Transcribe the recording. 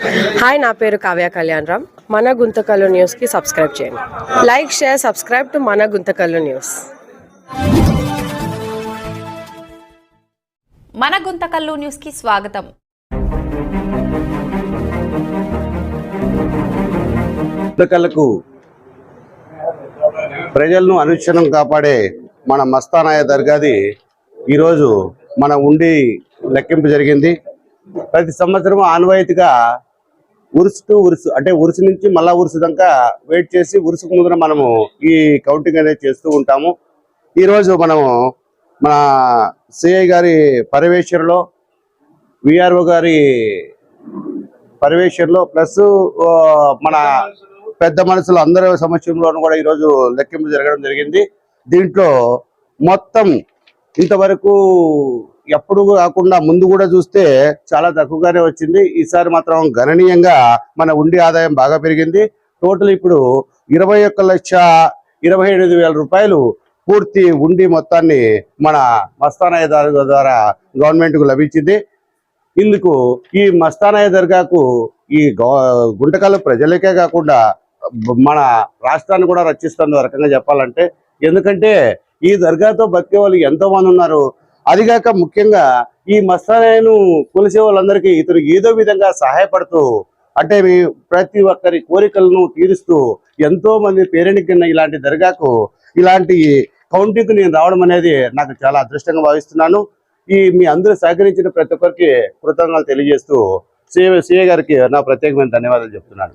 Hi, నా పేరు కావ్య కళ్యాణ్ రామ్. మన గుంతకల్లు న్యూస్కి సబ్స్క్రైబ్ చేయండి. లైక్, షేర్, సబ్స్క్రైబ్ టు మన గుంతకల్లు న్యూస్. మన గుంతకల్లు న్యూస్కి స్వాగతం. గుంతకల్లుకు ప్రజలను అనుక్షణం కాపాడే మన మస్తానాయ దర్గాది ఈరోజు మన ఉండి లెక్కింపు జరిగింది. ప్రతి సంవత్సరం ఆనవాయితీగా ఉరుసు అంటే ఉరుసు నుంచి మళ్ళా ఉరుసు దాకా వెయిట్ చేసి ఉరుసుకు ముందున మనము ఈ కౌంటింగ్ అనేది చేస్తూ ఉంటాము. ఈరోజు మనము మన సిఐ గారి పర్యవేక్షణలో, విఆర్ఓ గారి పర్యవేక్షణలో ప్లస్ మన పెద్ద మనుషులు అందరి సమక్షంలోనూ కూడా ఈరోజు లెక్కింపు జరగడం జరిగింది. దీంట్లో మొత్తం ఇంతవరకు ఎప్పుడు కాకుండా ముందు కూడా చూస్తే చాలా తక్కువగానే వచ్చింది. ఈసారి మాత్రం గణనీయంగా మన ఉండి ఆదాయం బాగా పెరిగింది. టోటల్ ఇప్పుడు 21,27,500 రూపాయలు పూర్తి ఉండి మొత్తాన్ని మన మస్తానాయ దర్గా ద్వారా గవర్నమెంట్కు లభించింది. ఇందుకు ఈ మస్తానాయ దర్గాకు ఈ గుంటకల్లు ప్రజలకే కాకుండా మన రాష్ట్రాన్ని కూడా రక్షిస్తుంది ఒక రకంగా చెప్పాలంటే. ఎందుకంటే ఈ దర్గాతో బతికే వాళ్ళు ఎంతో మంది ఉన్నారు. అదిగాక ముఖ్యంగా ఈ మస్తానాయను కొలిసే వాళ్ళందరికీ ఇతను ఏదో విధంగా సహాయపడుతూ అంటే ప్రతి ఒక్కరి కోరికలను తీరుస్తూ ఎంతో మంది పేరెనికిన్న ఇలాంటి దర్గాకు ఇలాంటి కౌంటింగ్కు నేను రావడం అనేది నాకు చాలా అదృష్టంగా భావిస్తున్నాను. మీ అందరూ సహకరించిన ప్రతి ఒక్కరికి కృతజ్ఞతలు తెలియజేస్తూ సిఏ గారికి నా ప్రత్యేకమైన ధన్యవాదాలు చెప్తున్నాను.